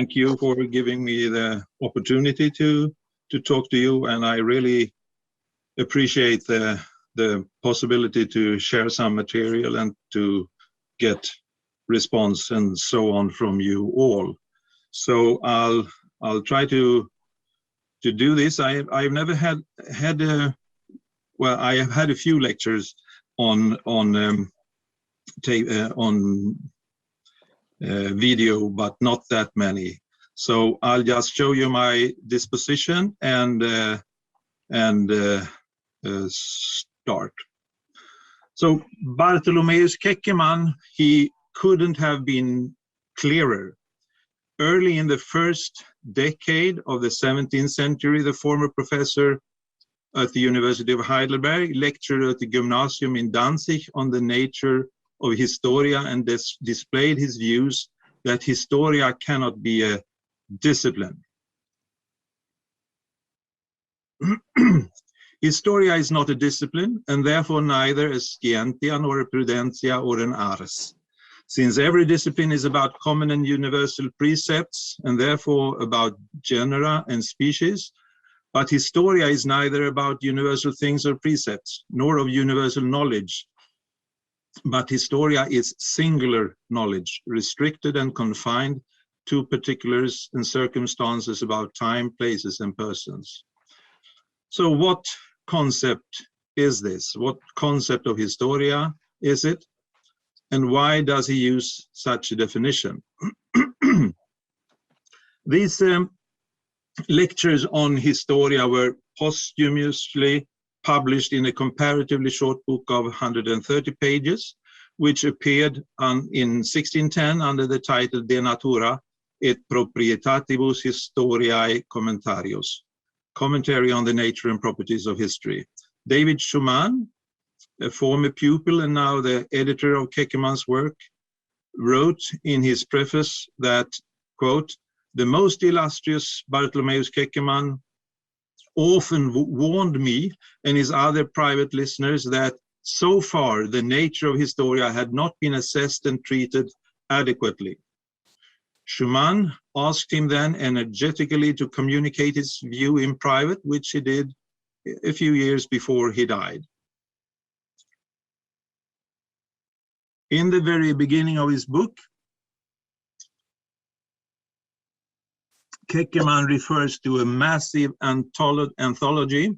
thank you for giving me the opportunity to talk to you, and I really appreciate the possibility to share some material and to get response and so on from you all. So I'll try to do this. I've never had well, I have had a few lectures on video, but not that many. So I'll just show you my disposition and start. So Bartholomeus Keckerman, he couldn't have been clearer. Early in the first decade of the 17th century, the former professor at the University of Heidelberg lectured at the Gymnasium in Danzig on the nature of historia and displayed his views that historia cannot be a discipline. Historia is not a discipline, and therefore neither a scientia nor a prudentia or an ars. Since every discipline is about common and universal precepts, and therefore about genera and species, but historia is neither about universal things or precepts, nor of universal knowledge, but historia is singular knowledge, restricted and confined to particulars and circumstances about time, places, and persons. So what concept is this? What concept of historia is it? And why does he use such a definition? These lectures on historia were posthumously published in a comparatively short book of 130 pages, which appeared in 1610 under the title De Natura et Proprietatibus Historiae Commentarius, Commentary on the Nature and Properties of History. David Schumann, a former pupil and now the editor of Keckerman's work, wrote in his preface that, quote, the most illustrious Bartholomeus Keckerman often warned me and his other private listeners that so far the nature of historia had not been assessed and treated adequately. Schumann asked him then energetically to communicate his view in private, which he did a few years before he died. In the very beginning of his book, Keckerman refers to a massive anthology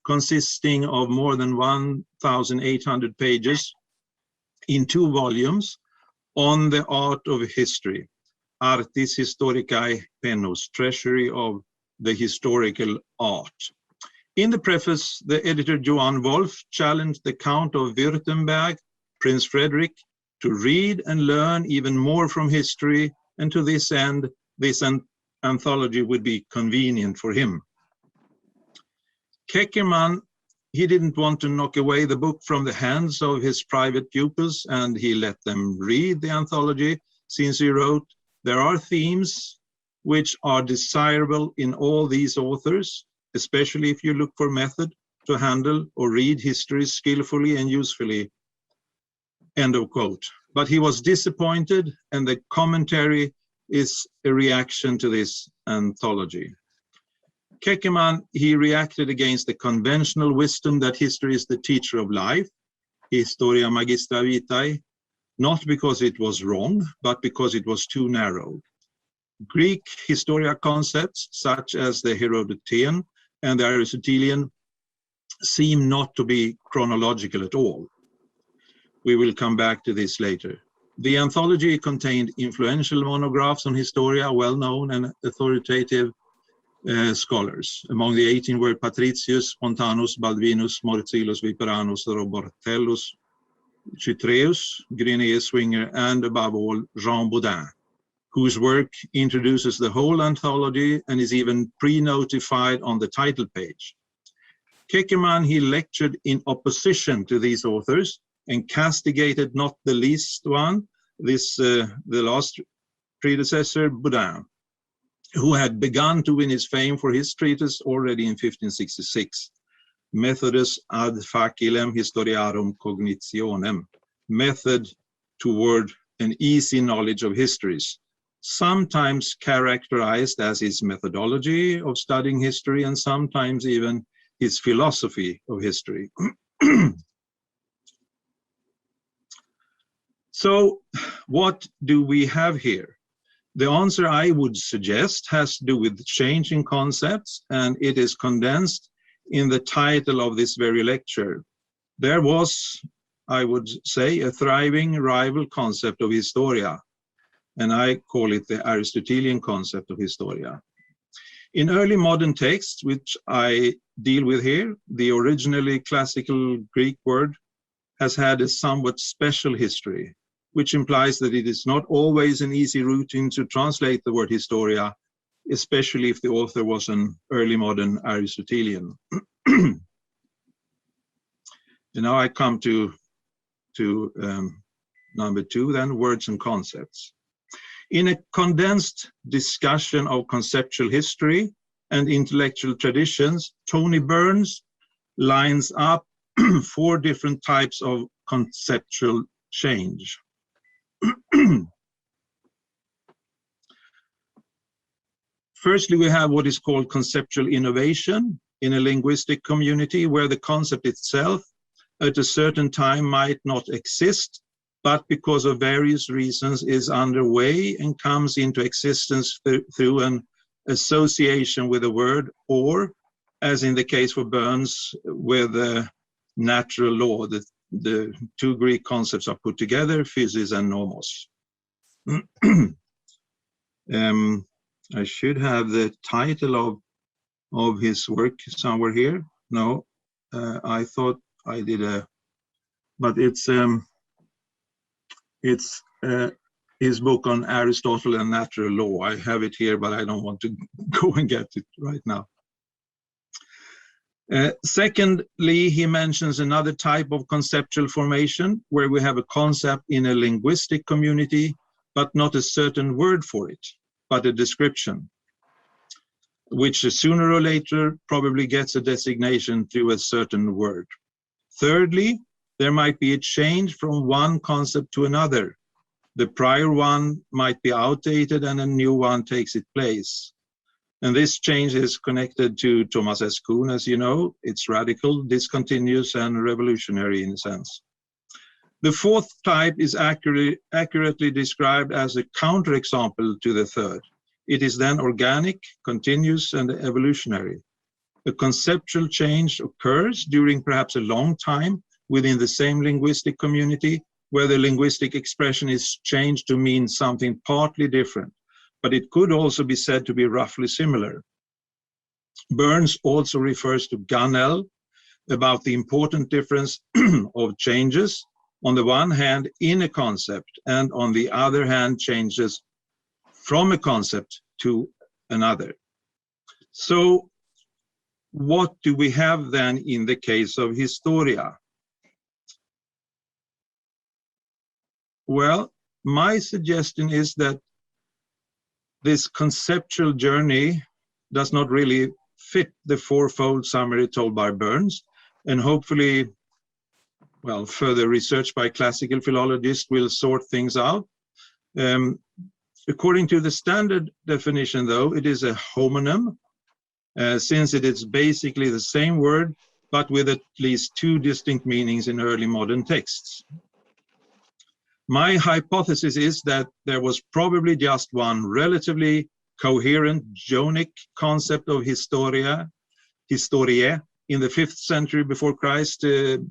consisting of more than 1,800 pages in 2 volumes on the art of history, Artis Historicae Penus, Treasury of the Historical Art. In the preface, the editor Johann Wolf challenged the Count of Württemberg, Prince Frederick, to read and learn even more from history, and to this end, this anthology would be convenient for him. Keckerman, he didn't want to knock away the book from the hands of his private pupils, and he let them read the anthology, since he wrote, there are themes which are desirable in all these authors, especially if you look for method to handle or read history skillfully and usefully, end of quote. But he was disappointed, and the commentary is a reaction to this anthology. Keckerman, he reacted against the conventional wisdom that history is the teacher of life, Historia Magistra Vitae, not because it was wrong, but because it was too narrow. Greek historia concepts, such as the Herodotean and the Aristotelian, seem not to be chronological at all. We will come back to this later. The anthology contained influential monographs on historia, well-known and authoritative scholars. Among the 18 were Patricius, Montanus, Balbinus, Morzillus, Viperanus, Robertellus, Chytreus, Grenier, Swinger, and above all, Jean Baudin, whose work introduces the whole anthology and is even pre-notified on the title page. Keckerman, he lectured in opposition to these authors and castigated not the least one, the last predecessor, Baudin, who had begun to win his fame for his treatise already in 1566, Methodus ad facilem historiarum cognitionem, method toward an easy knowledge of histories, sometimes characterized as his methodology of studying history and sometimes even his philosophy of history. So what do we have here? The answer I would suggest has to do with changing concepts, and it is condensed in the title of this very lecture. There was, I would say, a thriving rival concept of historia, and I call it the Aristotelian concept of historia. In early modern texts, which I deal with here, the originally classical Greek word has had a somewhat special history, which implies that it is not always an easy routine to translate the word historia, especially if the author was an early modern Aristotelian. And now I come to number 2, then, words and concepts. In a condensed discussion of conceptual history and intellectual traditions, Tony Burns lines up 4 different types of conceptual change. Firstly, we have what is called conceptual innovation in a linguistic community, where the concept itself at a certain time might not exist, but because of various reasons is underway and comes into existence through an association with a word, or, as in the case for Burns, with the natural law. The 2 Greek concepts are put together, physis and nomos. I should have the title of his work somewhere here. No, I thought I did but it's his book on Aristotle and natural law. I have it here, but I don't want to go and get it right now. Secondly, he mentions another type of conceptual formation where we have a concept in a linguistic community, but not a certain word for it, but a description, which sooner or later probably gets a designation through a certain word. Thirdly, there might be a change from one concept to another. The prior one might be outdated and a new one takes its place. And this change is connected to Thomas S. Kuhn, as you know. It's radical, discontinuous, and revolutionary in a sense. The 4th type is accurately described as a counterexample to the 3rd. It is then organic, continuous, and evolutionary. A conceptual change occurs during perhaps a long time within the same linguistic community, where the linguistic expression is changed to mean something partly different, but it could also be said to be roughly similar. Burns also refers to Gunnell about the important difference of changes, on the one hand in a concept, and on the other hand changes from a concept to another. So what do we have then in the case of historia? Well, my suggestion is that this conceptual journey does not really fit the 4-fold summary told by Burns, and hopefully, well, further research by classical philologists will sort things out. According to the standard definition, though, it is a homonym, since it is basically the same word, but with at least 2 distinct meanings in early modern texts. My hypothesis is that there was probably just one relatively coherent Jonic concept of historia in the 5th century before Christ,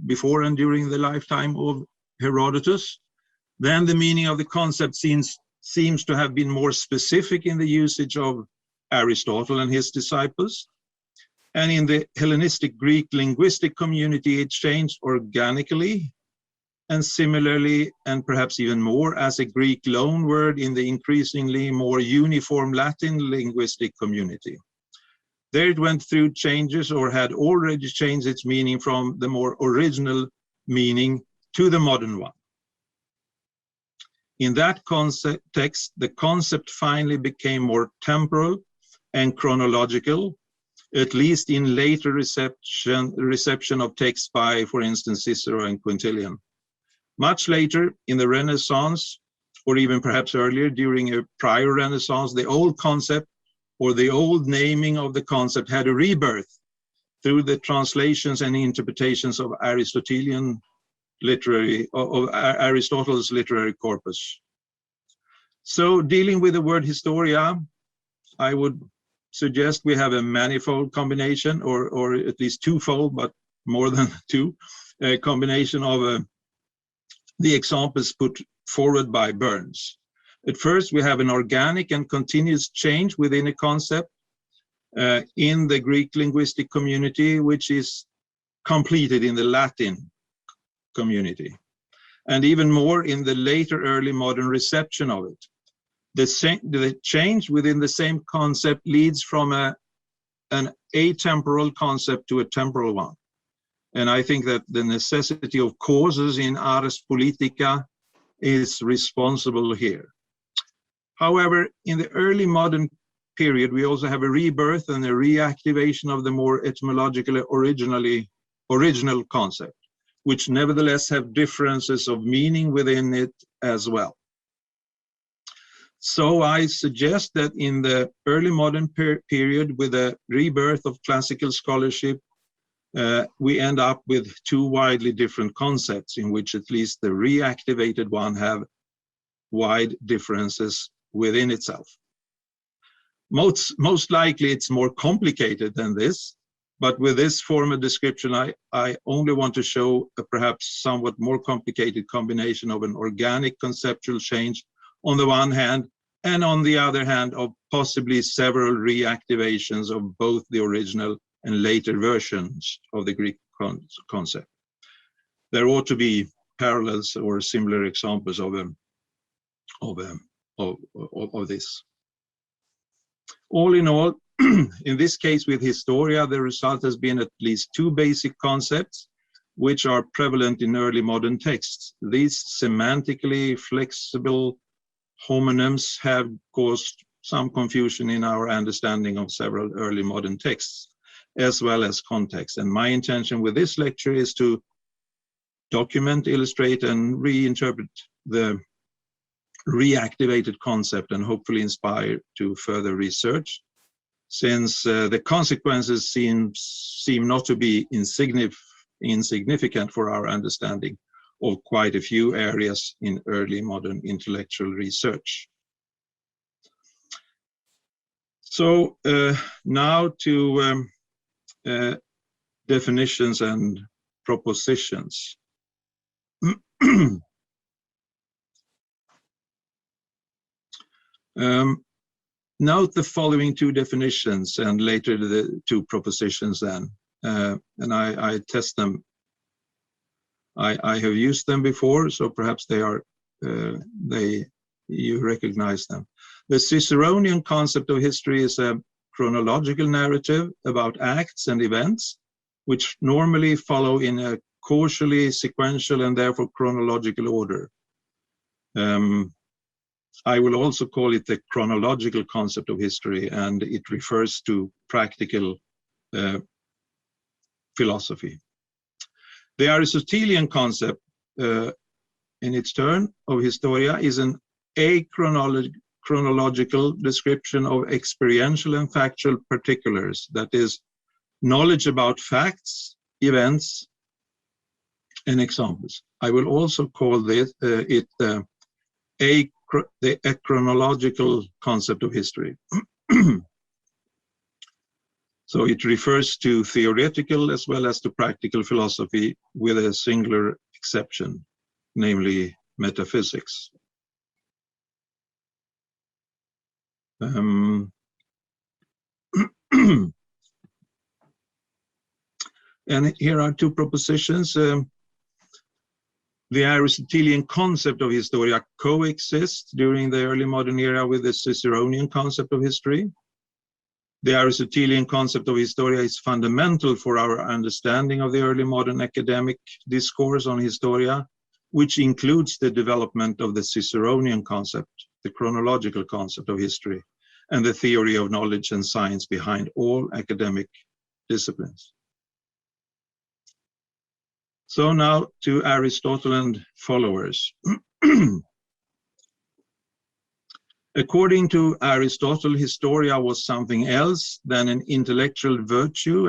before and during the lifetime of Herodotus. Then the meaning of the concept seems to have been more specific in the usage of Aristotle and his disciples. And in the Hellenistic Greek linguistic community, it changed organically, and similarly, and perhaps even more, as a Greek loanword in the increasingly more uniform Latin linguistic community. There it went through changes, or had already changed its meaning from the more original meaning to the modern one. In that context, the concept finally became more temporal and chronological, at least in later reception of texts by, for instance, Cicero and Quintilian. Much later, in the Renaissance, or even perhaps earlier during a prior Renaissance, the old concept or the old naming of the concept had a rebirth through the translations and interpretations of Aristotle's literary corpus. So dealing with the word historia, I would suggest we have a manifold combination, or at least twofold, but more than two, a combination of the examples put forward by Burns. At first, we have an organic and continuous change within a concept in the Greek linguistic community, which is completed in the Latin community, and even more in the later early modern reception of it. The change within the same concept leads from an atemporal concept to a temporal one. And I think that the necessity of causes in Ars Politica is responsible here. However, in the early modern period, we also have a rebirth and a reactivation of the more etymologically original concept, which nevertheless have differences of meaning within it as well. So I suggest that in the early modern period, with a rebirth of classical scholarship, we end up with two widely different concepts, in which at least the reactivated one have wide differences within itself. Most likely it's more complicated than this, but with this formal description, I only want to show a perhaps somewhat more complicated combination of an organic conceptual change on the one hand, and on the other hand, of possibly several reactivations of both the original and later versions of the Greek concept. There ought to be parallels or similar examples of this. All in all, in this case with Historia, the result has been at least two basic concepts which are prevalent in early modern texts. These semantically flexible homonyms have caused some confusion in our understanding of several early modern texts, as well as context. And my intention with this lecture is to document, illustrate, and reinterpret the reactivated concept and hopefully inspire to further research, since the consequences seem not to be insignificant for our understanding of quite a few areas in early modern intellectual research. So now to definitions and propositions. Note the following two definitions and later the two propositions then, and I test them. I have used them before, so perhaps you recognize them. The Ciceronian concept of history is a chronological narrative about acts and events, which normally follow in a causally sequential and therefore chronological order. I will also call it the chronological concept of history, and it refers to practical philosophy. The Aristotelian concept, in its turn, of historia is an chronological description of experiential and factual particulars, that is, knowledge about facts, events, and examples. I will also call this the chronological concept of history. So it refers to theoretical as well as to practical philosophy, with a singular exception, namely metaphysics. And here are two propositions. The Aristotelian concept of historia coexists during the early modern era with the Ciceronian concept of history. The Aristotelian concept of historia is fundamental for our understanding of the early modern academic discourse on historia, which includes the development of the Ciceronian concept, the chronological concept of history, and the theory of knowledge and science behind all academic disciplines. So now to Aristotle and followers. According to Aristotle, historia was something else than an intellectual virtue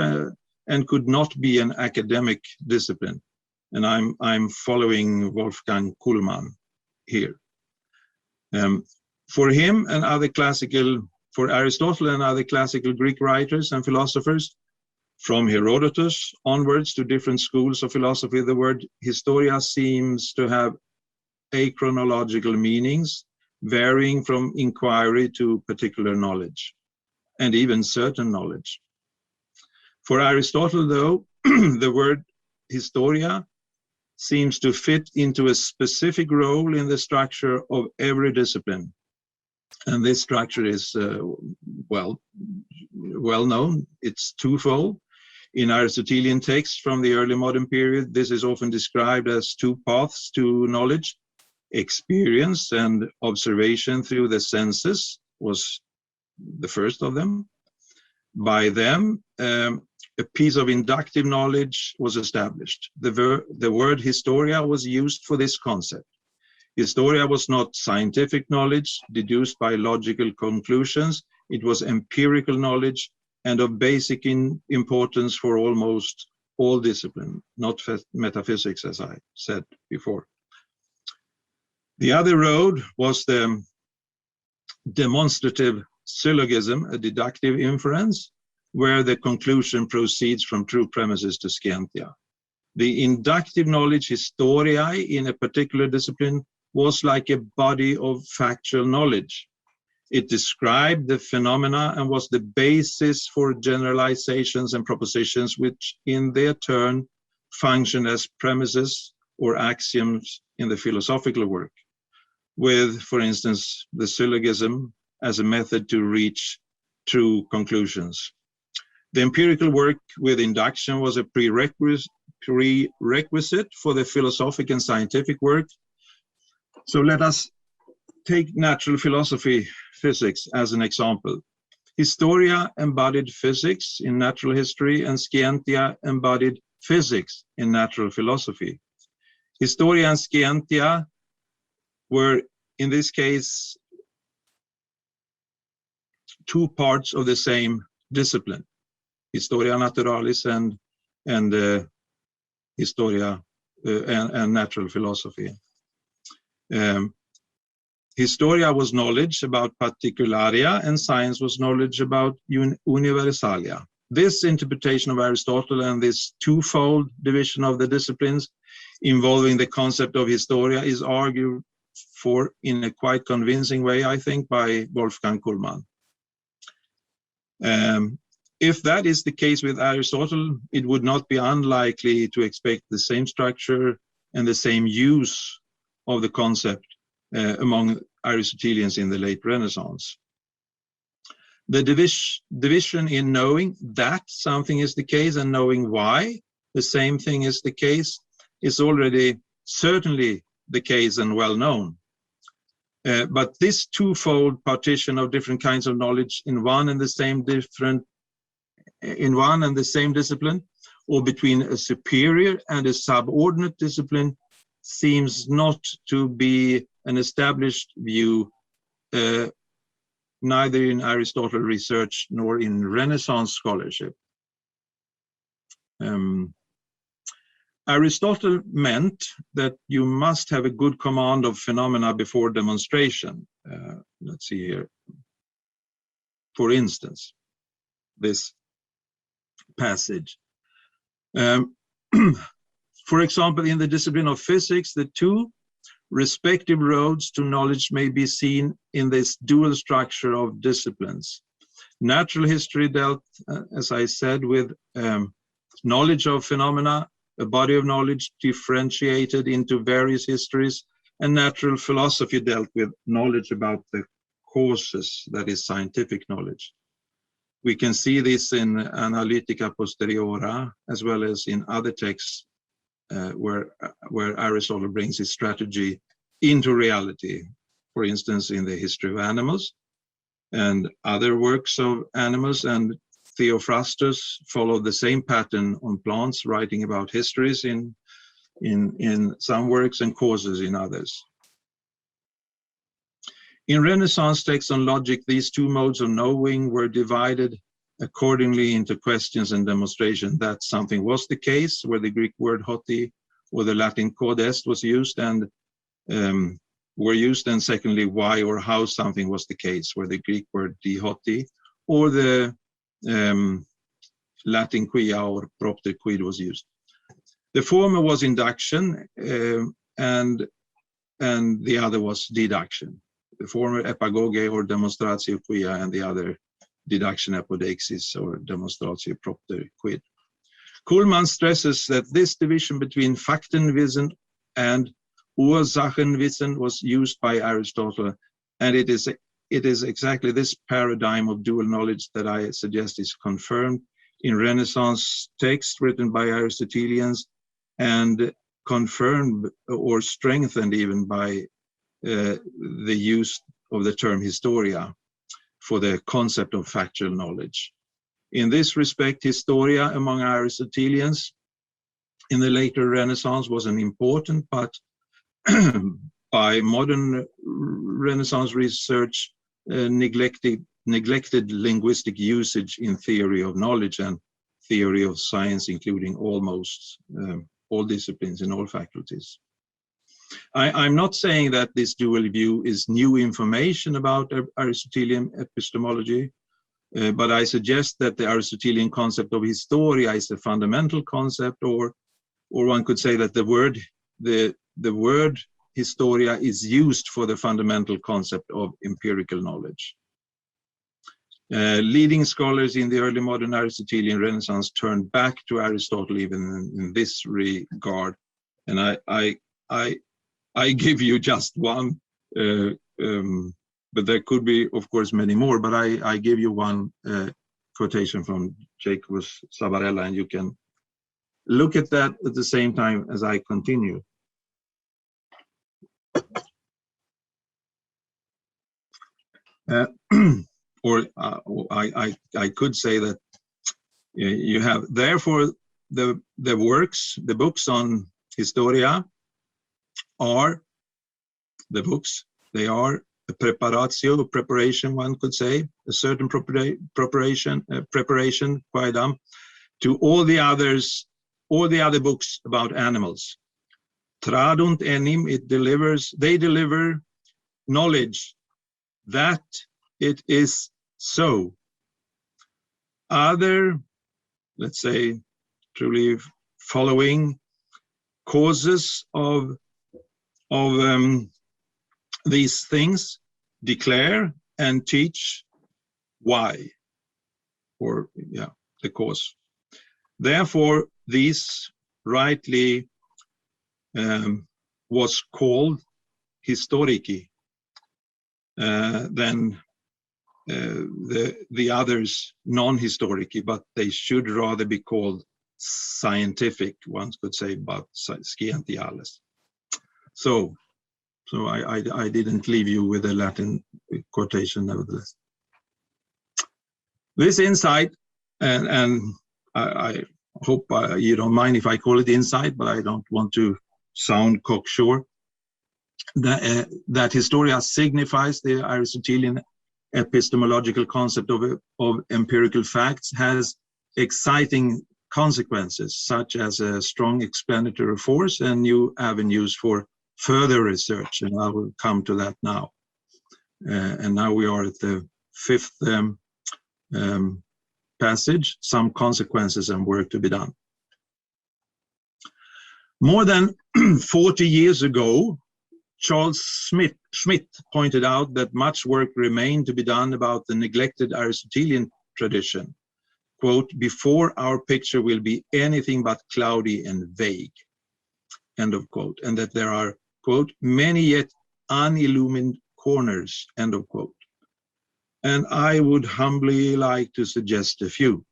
and could not be an academic discipline. And I'm following Wolfgang Kuhlmann here. For him and other for Aristotle and other classical Greek writers and philosophers, from Herodotus onwards to different schools of philosophy, the word historia seems to have achronological meanings, varying from inquiry to particular knowledge, and even certain knowledge. For Aristotle, though, the word historia seems to fit into a specific role in the structure of every discipline. And this structure is well known. It's twofold. In Aristotelian texts from the early modern period, this is often described as two paths to knowledge. Experience and observation through the senses was the first of them. By them, a piece of inductive knowledge was established. The word historia was used for this concept. Historia was not scientific knowledge deduced by logical conclusions. It was empirical knowledge and of basic importance for almost all discipline, not metaphysics, as I said before. The other road was the demonstrative syllogism, a deductive inference, where the conclusion proceeds from true premises to scientia. The inductive knowledge, historiae, in a particular discipline was like a body of factual knowledge. It described the phenomena and was the basis for generalizations and propositions, which in their turn functioned as premises or axioms in the philosophical work, with, for instance, the syllogism as a method to reach true conclusions. The empirical work with induction was a prerequisite for the philosophic and scientific work. So let us take natural philosophy, physics, as an example. Historia embodied physics in natural history, and scientia embodied physics in natural philosophy. Historia and scientia were, in this case, two parts of the same discipline, historia naturalis and historia and natural philosophy. Historia was knowledge about particularia, and science was knowledge about universalia. This interpretation of Aristotle and this twofold division of the disciplines involving the concept of historia is argued for in a quite convincing way, I think, by Wolfgang Kuhlmann. If that is the case with Aristotle, it would not be unlikely to expect the same structure and the same use of the concept among Aristotelians in the late Renaissance. The division in knowing that something is the case and knowing why the same thing is the case is already certainly the case and well known. But this twofold partition of different kinds of knowledge in one and the same discipline, or between a superior and a subordinate discipline, seems not to be an established view, neither in Aristotle research nor in Renaissance scholarship. Aristotle meant that you must have a good command of phenomena before demonstration. Let's see here. For instance, this passage. For example, in the discipline of physics, the two respective roads to knowledge may be seen in this dual structure of disciplines. Natural history dealt, as I said, with knowledge of phenomena, a body of knowledge differentiated into various histories, and natural philosophy dealt with knowledge about the causes, that is scientific knowledge. We can see this in Analytica Posteriora, as well as in other texts where Aristotle brings his strategy into reality. For instance, in the history of animals and other works of animals, and Theophrastus followed the same pattern on plants, writing about histories in some works and causes in others. In Renaissance texts on logic, these two modes of knowing were divided accordingly into questions and demonstration that something was the case, where the Greek word hoti or the Latin quod est was used and and secondly, why or how something was the case, where the Greek word di hoti or the Latin quia or propter quid was used. The former was induction and the other was deduction. The former epagoge or demonstratio quia and the other deduction apodeixis or demonstratio propter quid. Kuhlmann stresses that this division between Faktenwissen and Ursachenwissen was used by Aristotle, and it is exactly this paradigm of dual knowledge that I suggest is confirmed in Renaissance texts written by Aristotelians and confirmed or strengthened even by the use of the term historia for the concept of factual knowledge. In this respect, historia among Aristotelians in the later Renaissance was an important but by modern Renaissance research neglected linguistic usage in theory of knowledge and theory of science, including almost all disciplines in all faculties. I'm not saying that this dual view is new information about Aristotelian epistemology, but I suggest that the Aristotelian concept of historia is a fundamental concept, or one could say that the word historia is used for the fundamental concept of empirical knowledge. Leading scholars in the early modern Aristotelian Renaissance turned back to Aristotle even in this regard, and I give you just one, but there could be, of course, many more, but I give you one quotation from Jacobus Savarella, and you can look at that at the same time as I continue. I could say that you have, therefore, the books on historia are the books. They are a preparation, one could say, a certain preparation, quaedam, to all the other books about animals. Tradunt enim, they deliver knowledge that it is so. Other, let's say, truly following causes of these things declare and teach why, or the cause. Therefore, these rightly was called historici. Then the others non-historici, but they should rather be called scientific, one could say, but scientiales. So I didn't leave you with a Latin quotation nevertheless. This insight, and I hope you don't mind if I call it insight, but I don't want to sound cocksure, that historia signifies the Aristotelian epistemological concept of empirical facts, has exciting consequences, such as a strong explanatory force and new avenues for further research, and I will come to that now. And now we are at the fifth passage, some consequences and work to be done. More than 40 years ago, Charles Schmidt pointed out that much work remained to be done about the neglected Aristotelian tradition, quote, before our picture will be anything but cloudy and vague, end of quote, and that there are, quote, many yet unillumined corners, end of quote. And I would humbly like to suggest a few.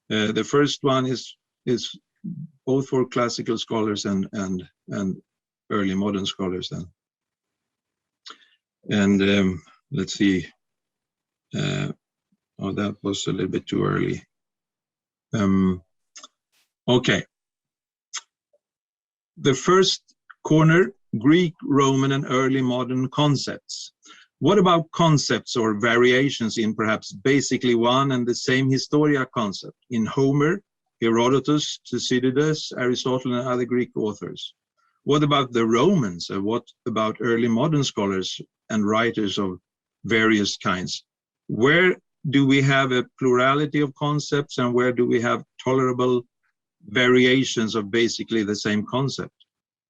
The first one is both for classical scholars and early modern scholars then. And let's see. Oh, that was a little bit too early. Okay. The first corner Greek, Roman, and early modern concepts. What about concepts or variations in perhaps basically one and the same historia concept in Homer, Herodotus, Thucydides, Aristotle, and other Greek authors? What about the Romans? What about early modern scholars and writers of various kinds? Where do we have a plurality of concepts, and where do we have tolerable variations of basically the same concept?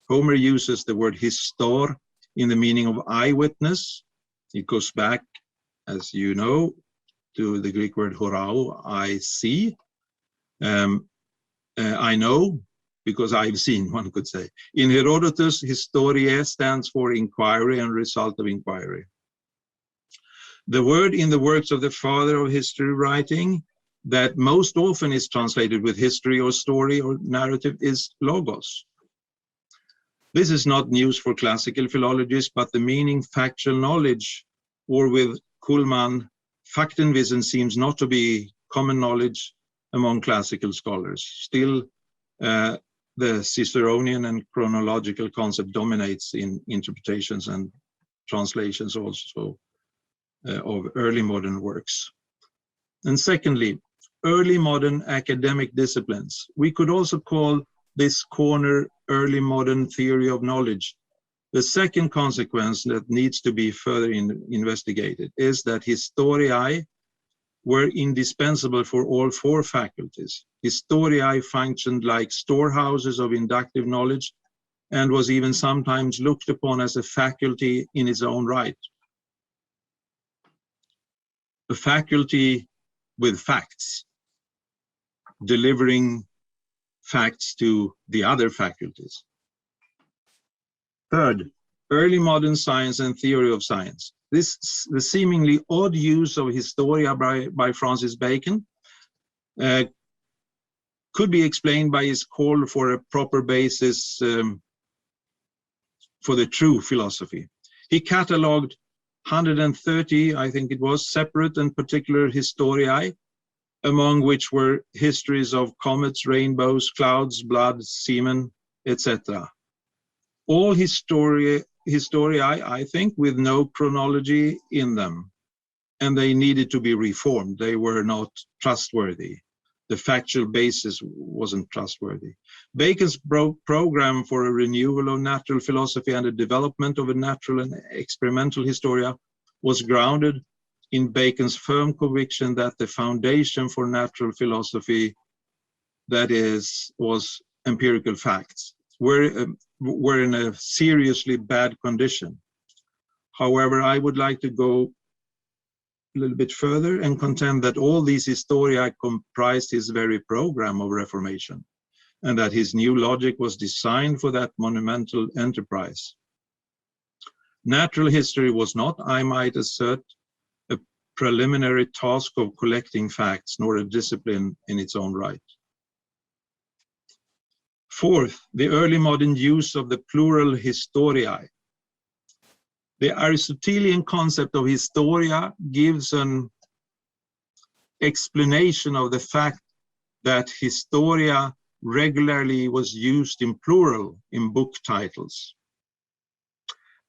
Homer uses the word histor in the meaning of eyewitness. It goes back, as you know, to the Greek word horao, I see. I know because I've seen, one could say. In Herodotus, historia stands for inquiry and result of inquiry. The word in the works of the father of history writing that most often is translated with history or story or narrative is logos. This is not news for classical philologists, but the meaning factual knowledge, or with Kuhlmann, Faktenwissen, seems not to be common knowledge among classical scholars. Still, the Ciceronian and chronological concept dominates in interpretations and translations also of early modern works. And secondly, early modern academic disciplines. We could also call this corner early modern theory of knowledge. The second consequence that needs to be further investigated is that historiae were indispensable for all four faculties. Historiae functioned like storehouses of inductive knowledge and was even sometimes looked upon as a faculty in its own right. A faculty with facts, delivering facts to the other faculties. Third, early modern science and theory of science. The seemingly odd use of historia by Francis Bacon could be explained by his call for a proper basis for the true philosophy. He catalogued 130, I think it was, separate and particular historiae, among which were histories of comets, rainbows, clouds, blood, semen, etc. All historiae, I think, with no chronology in them, and they needed to be reformed. They were not trustworthy. The factual basis wasn't trustworthy. Bacon's program for a renewal of natural philosophy and a development of a natural and experimental historia was grounded in Bacon's firm conviction that the foundation for natural philosophy, that is, was empirical facts, were in a seriously bad condition. However, I would like to go a little bit further and contend that all these historia comprised his very program of reformation, and that his new logic was designed for that monumental enterprise. Natural history was not, I might assert, a preliminary task of collecting facts, nor a discipline in its own right. Fourth, the early modern use of the plural historiae. The Aristotelian concept of historia gives an explanation of the fact that historia regularly was used in plural in book titles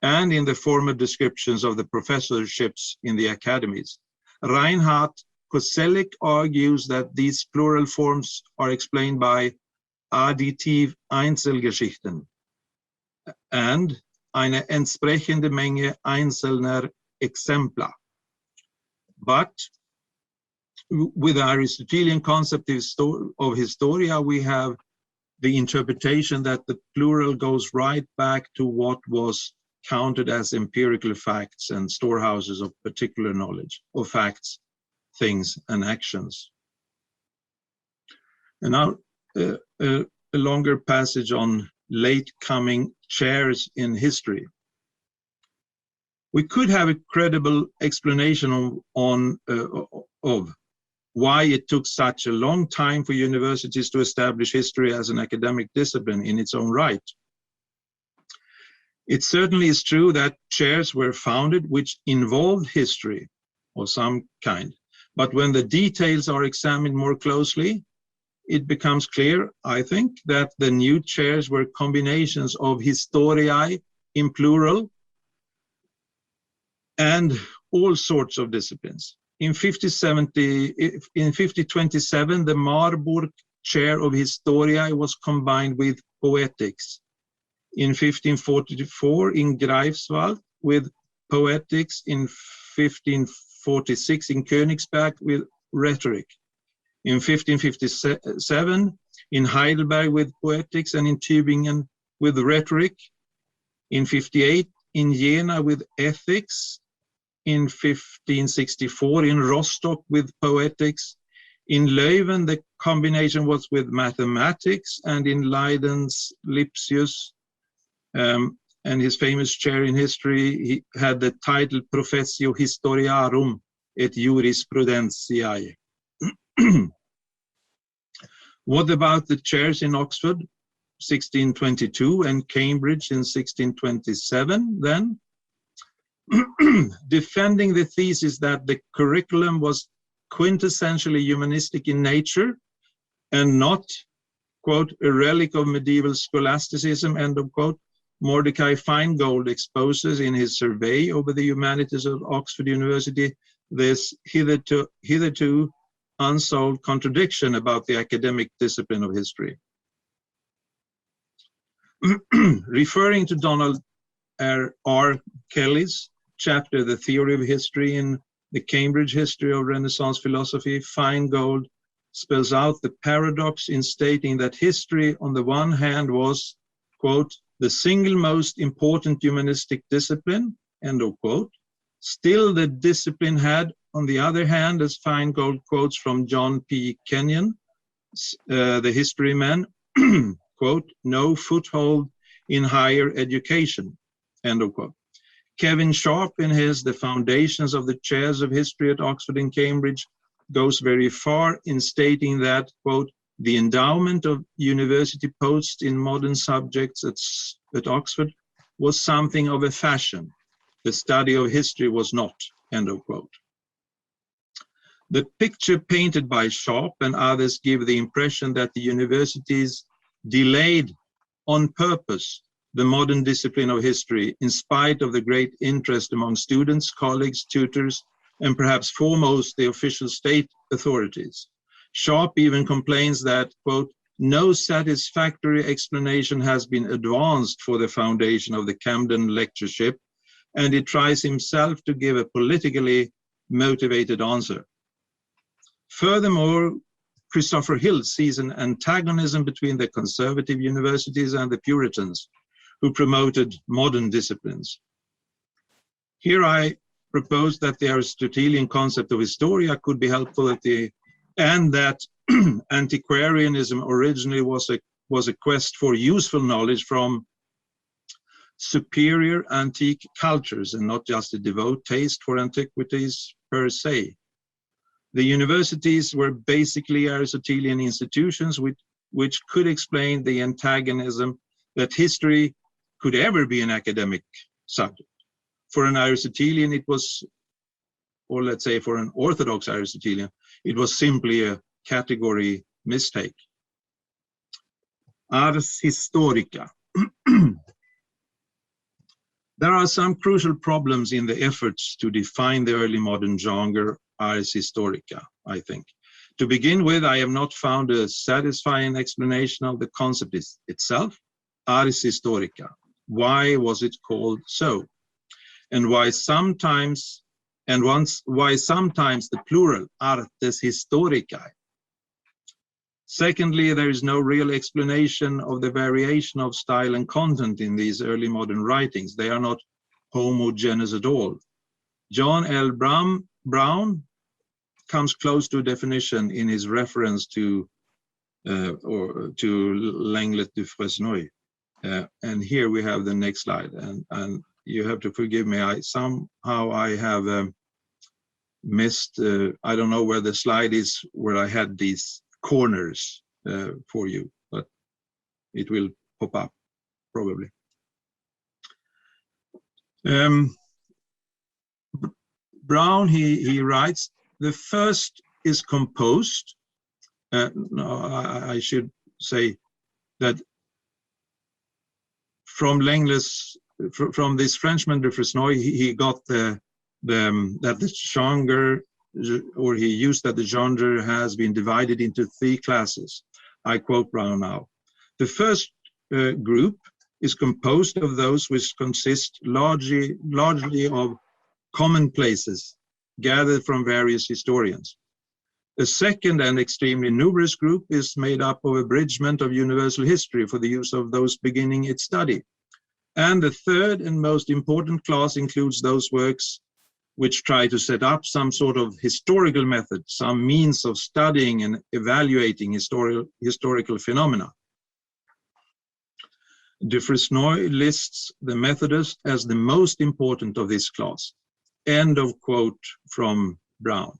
and in the former descriptions of the professorships in the academies. Reinhard Koselleck argues that these plural forms are explained by additiv Einzelgeschichten and eine entsprechende Menge einzelner Exempla. But with the Aristotelian concept of historia, we have the interpretation that the plural goes right back to what was counted as empirical facts and storehouses of particular knowledge of facts, things, and actions. And now a longer passage on late coming chairs in history. We could have a credible explanation of why it took such a long time for universities to establish history as an academic discipline in its own right. It certainly is true that chairs were founded which involved history of some kind, but when the details are examined more closely, it becomes clear, I think, that the new chairs were combinations of historiae in plural, and all sorts of disciplines. In 5027, the Marburg chair of historia was combined with poetics. In 1544, in Greifswald, with poetics. In 1546, in Königsberg, with rhetoric. In 1557, in Heidelberg, with poetics, and in Tübingen, with rhetoric. In 58, in Jena, with ethics. In 1564, in Rostock, with poetics. In Leuven, the combination was with mathematics, and in Leiden's Lipsius, and his famous chair in history, he had the title Professio Historiarum et Jurisprudentiae. What about the chairs in Oxford, 1622, and Cambridge in 1627 then? Defending the thesis that the curriculum was quintessentially humanistic in nature and not, quote, a relic of medieval scholasticism, end of quote, Mordecai Feingold exposes in his survey over the humanities of Oxford University this hitherto unsolved contradiction about the academic discipline of history. Referring to Donald R. Kelly's chapter, The Theory of History, in the Cambridge History of Renaissance Philosophy, Feingold spells out the paradox in stating that history on the one hand was, quote, the single most important humanistic discipline, end of quote. Still, the discipline had, on the other hand, as Feingold quotes from John P. Kenyon, the history man, quote, no foothold in higher education, end of quote. Kevin Sharp, in his The Foundations of the Chairs of History at Oxford and Cambridge, goes very far in stating that, quote, the endowment of university posts in modern subjects at Oxford was something of a fashion. The study of history was not, end of quote. The picture painted by Sharp and others give the impression that the universities delayed on purpose the modern discipline of history in spite of the great interest among students, colleagues, tutors, and perhaps foremost the official state authorities. Sharp even complains that, quote, no satisfactory explanation has been advanced for the foundation of the Camden lectureship, and he tries himself to give a politically motivated answer. Furthermore, Christopher Hill sees an antagonism between the conservative universities and the Puritans, who promoted modern disciplines. Here I propose that the Aristotelian concept of historia could be helpful and that antiquarianism originally was a quest for useful knowledge from superior antique cultures and not just a devout taste for antiquities per se. The universities were basically Aristotelian institutions which could explain the antagonism that history could ever be an academic subject. For an Aristotelian, it was, or let's say for an Orthodox Aristotelian, it was simply a category mistake. Ars Historica. There are some crucial problems in the efforts to define the early modern genre Ars Historica, I think. To begin with, I have not found a satisfying explanation of the concept itself, Ars Historica. Why was it called so? And why sometimes the plural, artes historicae. Secondly, there is no real explanation of the variation of style and content in these early modern writings. They are not homogeneous at all. John L. Brown comes close to a definition in his reference to Lenglet du Fresnoy. And here we have the next slide. And you have to forgive me, I have missed, I don't know where the slide is, where I had these corners for you, but it will pop up probably. Brown, he writes, the first is composed. I should say that from Lenglet's from this Frenchman de Fresnoy, he got that the genre, or he used that the genre has been divided into 3 classes. I quote Brown now. The first group is composed of those which consist largely of commonplaces gathered from various historians. A second and extremely numerous group is made up of abridgment of universal history for the use of those beginning its study. And the third and most important class includes those works which try to set up some sort of historical method, some means of studying and evaluating historical phenomena. De Fresnoy lists the Methodist as the most important of this class. End of quote from Brown.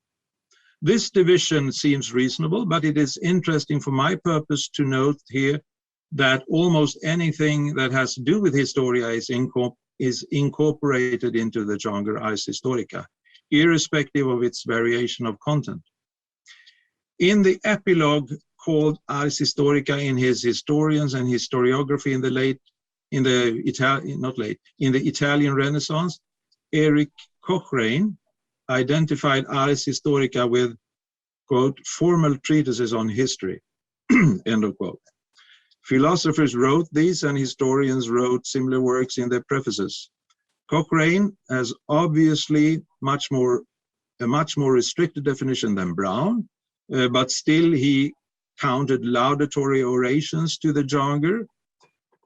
This division seems reasonable, but it is interesting for my purpose to note here that almost anything that has to do with historia is incorporated into the genre ars historica, irrespective of its variation of content. In the epilogue called Ars Historica in his Historians and Historiography in the Italian Renaissance, Eric Cochrane identified Ars Historica with, quote, formal treatises on history, end of quote. Philosophers wrote these and historians wrote similar works in their prefaces. Cochrane has obviously a much more restricted definition than Brown, but still he counted laudatory orations to the genre.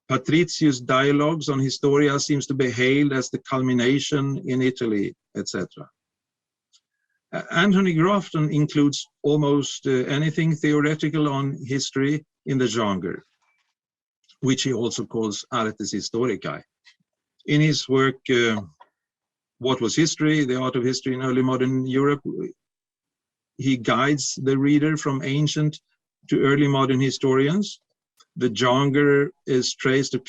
Patricius' dialogues on Historia seems to be hailed as the culmination in Italy, etc. Anthony Grafton includes almost anything theoretical on history in the genre, which he also calls Artes Historicae. In his work, What Was History? The Art of History in Early Modern Europe, he guides the reader from ancient to early modern historians. The genre is traced to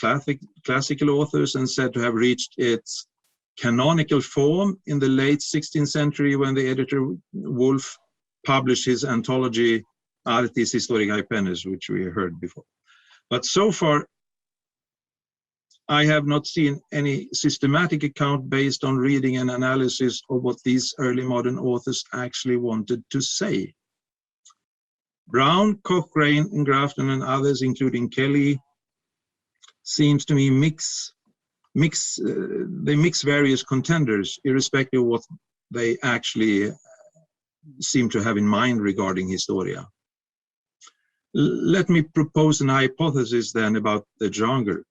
classical authors and said to have reached its canonical form in the late 16th century when the editor Wolff published his anthology Artis Historicae Pennis, which we heard before. But so far, I have not seen any systematic account based on reading and analysis of what these early modern authors actually wanted to say. Brown, Cochrane, and Grafton and others, including Kelly, seems to me they mix various contenders, irrespective of what they actually seem to have in mind regarding Historia. Let me propose an hypothesis then about the genre.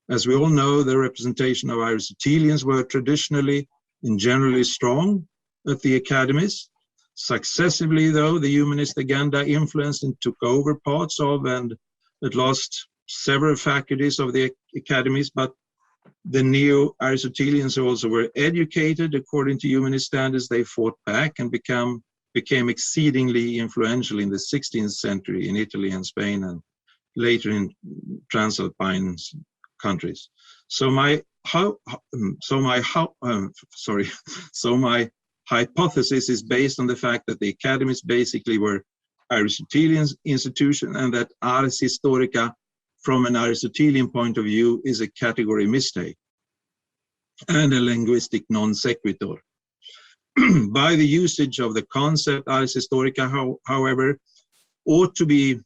As we all know, the representation of Aristotelians were traditionally and generally strong at the academies. Successively, though, the humanist agenda influenced and took over parts of and at last several faculties of the academies, but the neo-Aristotelians also were educated according to humanist standards. They fought back and became exceedingly influential in the 16th century in Italy and Spain and later in Transalpine countries. So my hypothesis is based on the fact that the academies basically were Aristotelian institutions and that Ars Historica from an Aristotelian point of view is a category mistake and a linguistic non sequitur. By the usage of the concept Ars Historica, however, ought to be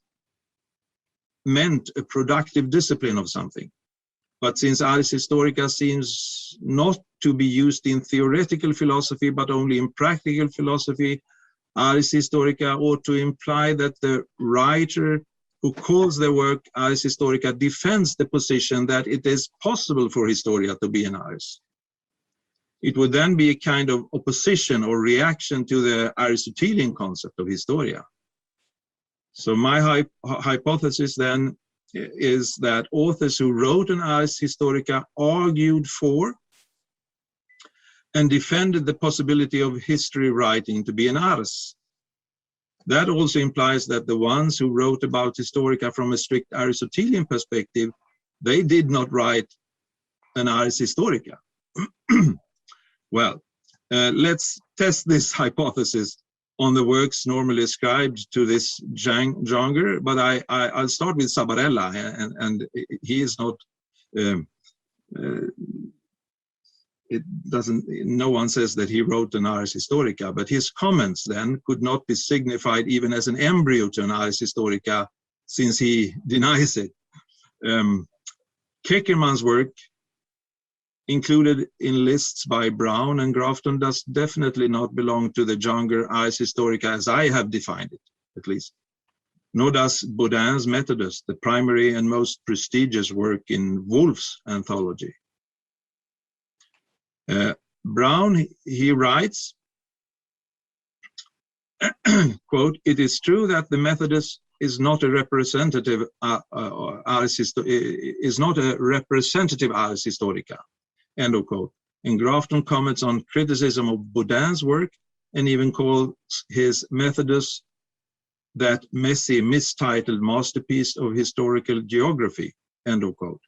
meant a productive discipline of something. But since Ars Historica seems not to be used in theoretical philosophy, but only in practical philosophy, Ars Historica ought to imply that the writer who calls their work Ars Historica defends the position that it is possible for Historia to be an ars. It would then be a kind of opposition or reaction to the Aristotelian concept of Historia. So my hypothesis then is that authors who wrote an Ars Historica argued for and defended the possibility of history writing to be an ars. That also implies that the ones who wrote about Historica from a strict Aristotelian perspective, they did not write an Ars Historica. Well, let's test this hypothesis on the works normally ascribed to this genre, but I'll start with Sabarella, and he is not it doesn't, no one says that he wrote an Ars Historica, but his comments then could not be signified even as an embryo to an Ars Historica, since he denies it. Keckermann's work, included in lists by Brown and Grafton, does definitely not belong to the genre Ars Historica as I have defined it, at least. Nor does Baudin's Methodus, the primary and most prestigious work in Wolff's anthology. Brown, he writes, quote, "It is true that the Methodus is not a representative Ars Historica," end of quote. And Grafton comments on criticism of Baudin's work and even calls his Methodus that messy, mistitled masterpiece of historical geography, end of quote.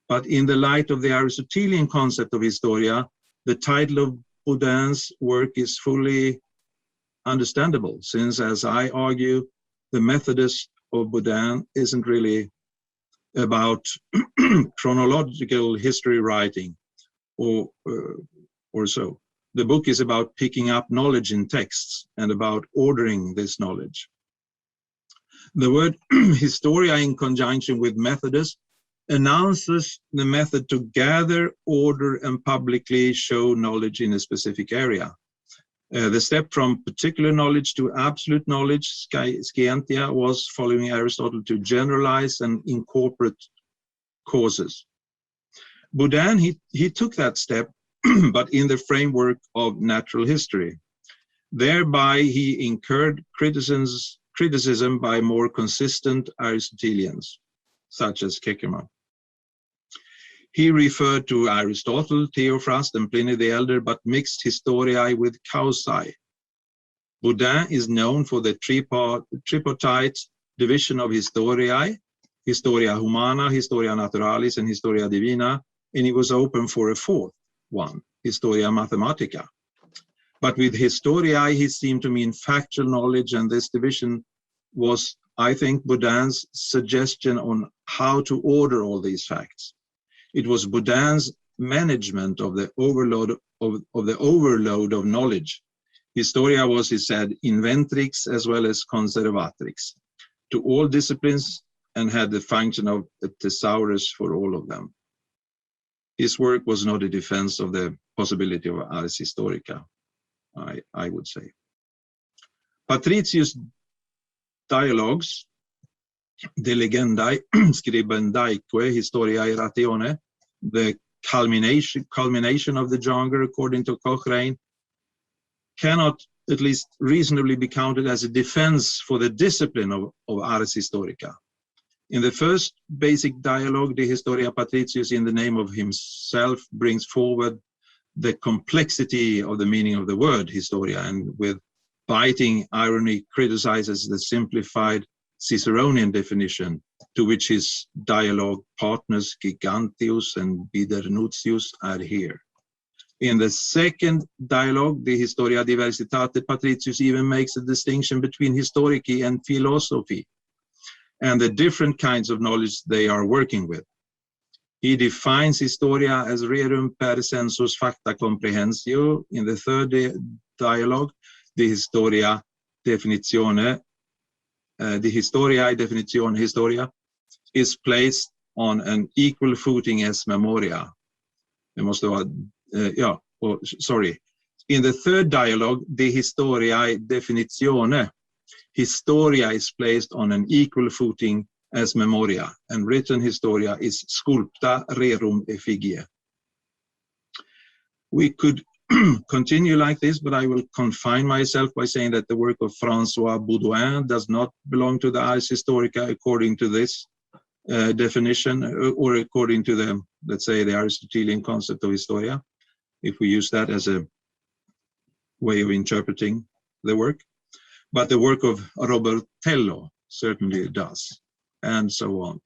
But in the light of the Aristotelian concept of historia, the title of Baudin's work is fully understandable, since, as I argue, the Methodus of Baudin isn't really about chronological history writing or so. The book is about picking up knowledge in texts and about ordering this knowledge. The word historia in conjunction with Methodus announces the method to gather, order, and publicly show knowledge in a specific area. The step from particular knowledge to absolute knowledge, scientia, was, following Aristotle, to generalize and incorporate causes. Baudin, he took that step, but in the framework of natural history. Thereby, he incurred criticism by more consistent Aristotelians, such as Keckermann. He referred to Aristotle, Theophrast, and Pliny the Elder, but mixed historiae with causae. Baudin is known for the tripartite division of historiae, historia humana, historia naturalis, and historia divina, and he was open for a fourth one, historia mathematica. But with historiae, he seemed to mean factual knowledge, and this division was, I think, Baudin's suggestion on how to order all these facts. It was Baudin's management of the overload of knowledge. Historia was, he said, inventrix as well as conservatrix to all disciplines, and had the function of a thesaurus for all of them. His work was not a defense of the possibility of Ars Historica, I would say. Patricius' dialogues, De Legendae Scribendaeque Historiae Ratione, the culmination of the genre, according to Cochrane, cannot, at least reasonably, be counted as a defense for the discipline of Ars Historica. In the first basic dialogue, De Historia, Patricius, in the name of himself, brings forward the complexity of the meaning of the word historia, and with biting irony criticizes the simplified Ciceronian definition to which his dialogue partners Gigantius and Bidernutius adhere. In the second dialogue, De Historia Diversitate, Patricius even makes a distinction between historici and philosophy and the different kinds of knowledge they are working with. He defines historia as rerum per sensus facta comprehensio. In the third dialogue, De Historia Definizione, the historiae definition historia is placed on an equal footing as memoria. In the third dialogue, the historiae definitione, historia is placed on an equal footing as memoria, and written historia is sculpta rerum effigie. We could continue like this, but I will confine myself by saying that the work of François Baudouin does not belong to the Ars Historica according to this definition, or according to the, let's say, the Aristotelian concept of historia, if we use that as a way of interpreting the work. But the work of Robertello certainly does, and so on.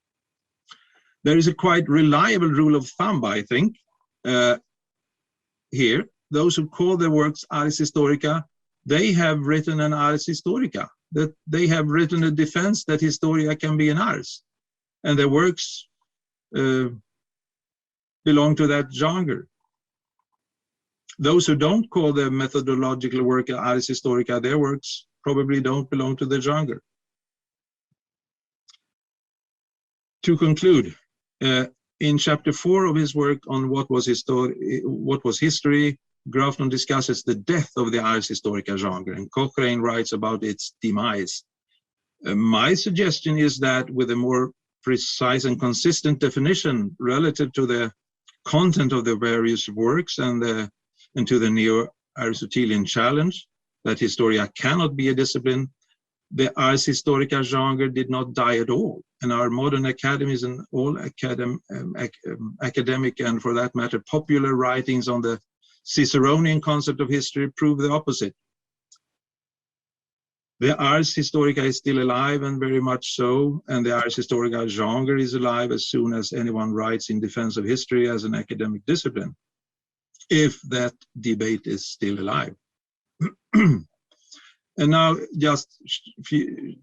There is a quite reliable rule of thumb, I think, here. Those who call their works Ars Historica, they have written an Ars Historica, that they have written a defense that historia can be an Ars, and their works belong to that genre. Those who don't call the methodological work Ars Historica their works probably don't belong to the genre. To conclude, in chapter 4 of his work on what was history, Grafton discusses the death of the Ars Historica genre, and Cochrane writes about its demise. My suggestion is that with a more precise and consistent definition relative to the content of the various works and to the neo-Aristotelian challenge that historia cannot be a discipline, the Ars Historica genre did not die at all, and our modern academies and all academic and, for that matter, popular writings on the Ciceronian concept of history prove the opposite. The Ars Historica is still alive, and very much so, and the Ars Historica genre is alive as soon as anyone writes in defense of history as an academic discipline, if that debate is still alive. And now just a few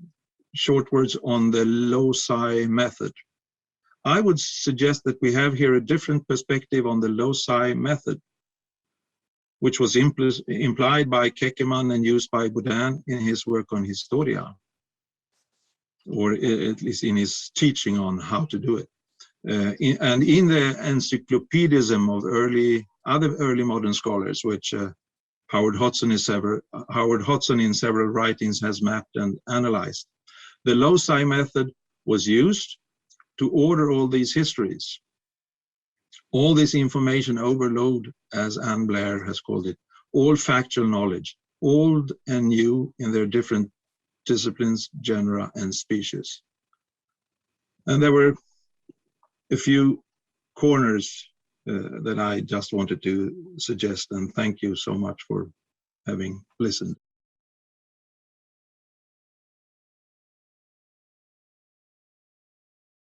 short words on the Loci Method. I would suggest that we have here a different perspective on the Loci Method, which was implied by Keckerman and used by Boudin in his work on historia, or at least in his teaching on how to do it. And in the encyclopedism of other early modern scholars, which Howard Hodgson in several writings has mapped and analyzed, the Loci Method was used to order all these histories. All this information overload, as Anne Blair has called it, all factual knowledge, old and new in their different disciplines, genera, and species. And there were a few corners that I just wanted to suggest, and thank you so much for having listened.